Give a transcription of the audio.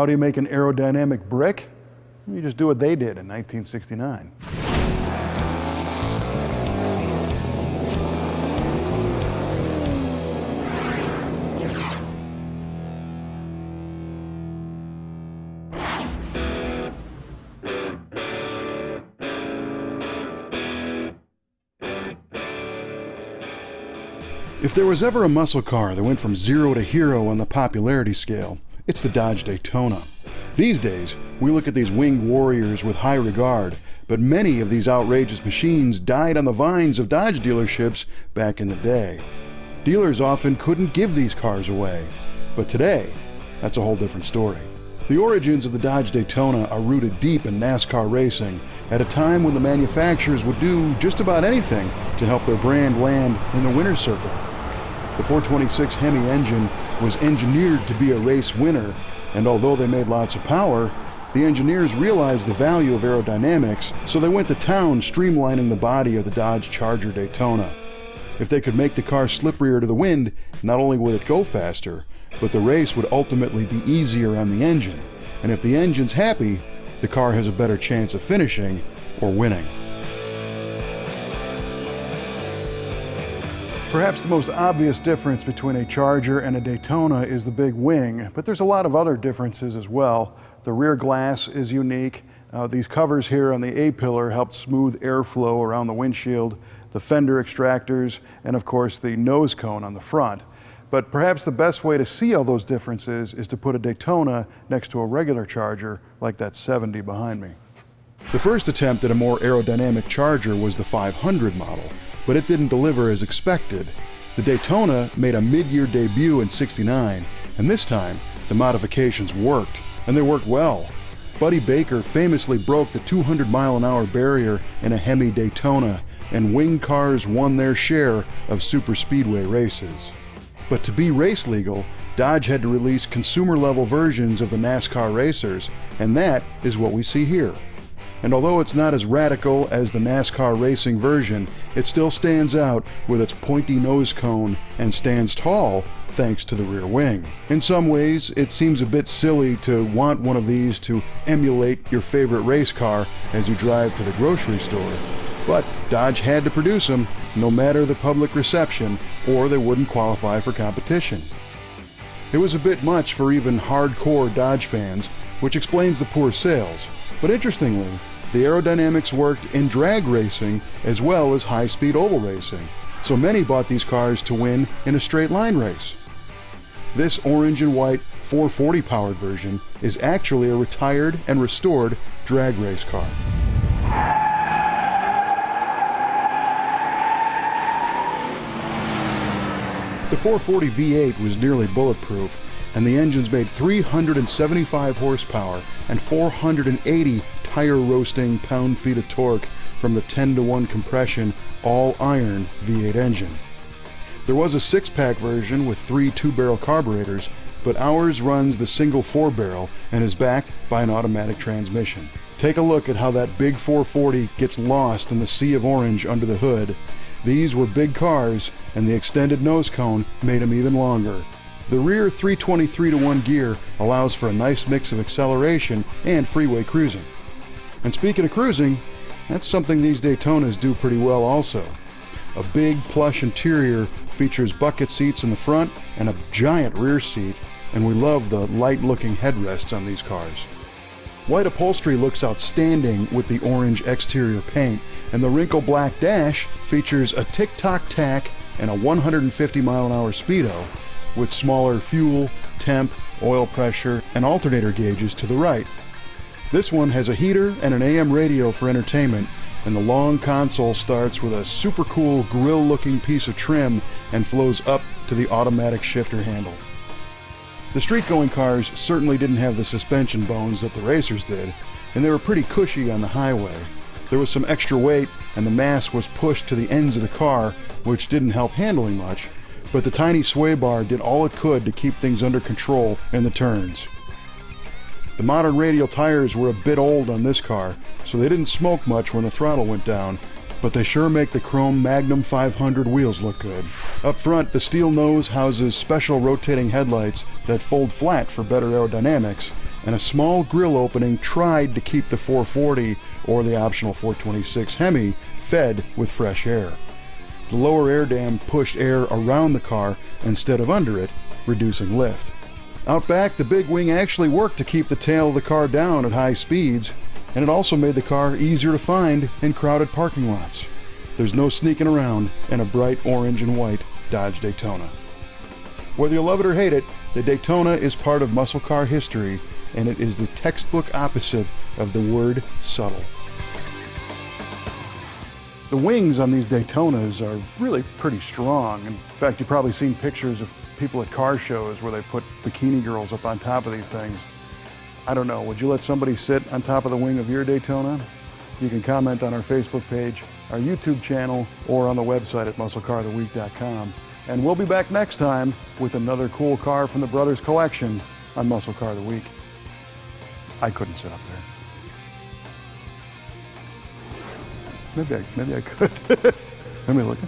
How do you make an aerodynamic brick? You just do what they did in 1969. If there was ever a muscle car that went from 0 to hero on the popularity scale, it's the Dodge Daytona. These days, we look at these winged warriors with high regard, but many of these outrageous machines died on the vines of Dodge dealerships back in the day. Dealers often couldn't give these cars away, but today, that's a whole different story. The origins of the Dodge Daytona are rooted deep in NASCAR racing at a time when the manufacturers would do just about anything to help their brand land in the winner's circle. The 426 Hemi engine was engineered to be a race winner, and although they made lots of power, the engineers realized the value of aerodynamics, so they went to town streamlining the body of the Dodge Charger Daytona. If they could make the car slipperier to the wind, not only would it go faster, but the race would ultimately be easier on the engine. And if the engine's happy, the car has a better chance of finishing or winning. Perhaps the most obvious difference between a Charger and a Daytona is the big wing, but there's a lot of other differences as well. The rear glass is unique. These covers here on the A-pillar help smooth airflow around the windshield, the fender extractors, and of course the nose cone on the front. But perhaps the best way to see all those differences is to put a Daytona next to a regular Charger like that 70 behind me. The first attempt at a more aerodynamic Charger was the 500 model, but it didn't deliver as expected. The Daytona made a mid-year debut in '69, and this time the modifications worked, and they worked well. Buddy Baker famously broke the 200-mile-an-hour barrier in a Hemi Daytona, and winged cars won their share of Super Speedway races. But to be race legal, Dodge had to release consumer-level versions of the NASCAR racers, and that is what we see here. And although it's not as radical as the NASCAR racing version, it still stands out with its pointy nose cone and stands tall thanks to the rear wing. In some ways, it seems a bit silly to want one of these to emulate your favorite race car as you drive to the grocery store. But Dodge had to produce them, no matter the public reception, or they wouldn't qualify for competition. It was a bit much for even hardcore Dodge fans, which explains the poor sales. But interestingly, the aerodynamics worked in drag racing as well as high-speed oval racing, so many bought these cars to win in a straight line race. This orange and white 440 powered version is actually a retired and restored drag race car. The 440 V8 was nearly bulletproof, and the engines made 375 horsepower and 480 tire-roasting pound-feet of torque from the 10-to-1 compression, all-iron V8 engine. There was a six-pack version with 3 two-barrel carburetors, but ours runs the single 4-barrel and is backed by an automatic transmission. Take a look at how that big 440 gets lost in the sea of orange under the hood. These were big cars, and the extended nose cone made them even longer. The rear 323-to-1 gear allows for a nice mix of acceleration and freeway cruising. And speaking of cruising, that's something these Daytonas do pretty well also. A big plush interior features bucket seats in the front and a giant rear seat, and we love the light-looking headrests on these cars. White upholstery looks outstanding with the orange exterior paint, and the wrinkle black dash features a tick-tock tack and a 150-mile-an-hour speedo, with smaller fuel, temp, oil pressure, and alternator gauges to the right. This one has a heater and an AM radio for entertainment, and the long console starts with a super cool grill-looking piece of trim and flows up to the automatic shifter handle. The street-going cars certainly didn't have the suspension bones that the racers did, and they were pretty cushy on the highway. There was some extra weight, and the mass was pushed to the ends of the car, which didn't help handling much, but the tiny sway bar did all it could to keep things under control in the turns. The modern radial tires were a bit old on this car, so they didn't smoke much when the throttle went down, but they sure make the chrome Magnum 500 wheels look good. Up front, the steel nose houses special rotating headlights that fold flat for better aerodynamics, and a small grill opening tried to keep the 440 or the optional 426 Hemi fed with fresh air. The lower air dam pushed air around the car instead of under it, reducing lift. Out back, the big wing actually worked to keep the tail of the car down at high speeds, and it also made the car easier to find in crowded parking lots. There's no sneaking around in a bright orange and white Dodge Daytona. Whether you love it or hate it, the Daytona is part of muscle car history, and it is the textbook opposite of the word subtle. The wings on these Daytonas are really pretty strong. In fact, you've probably seen pictures of people at car shows where they put bikini girls up on top of these things. I don't know, would you let somebody sit on top of the wing of your Daytona? You can comment on our Facebook page, our YouTube channel, or on the website at musclecaroftheweek.com. And we'll be back next time with another cool car from the Brothers Collection on Muscle Car of the Week. I couldn't sit up there. Maybe I could. Let me look.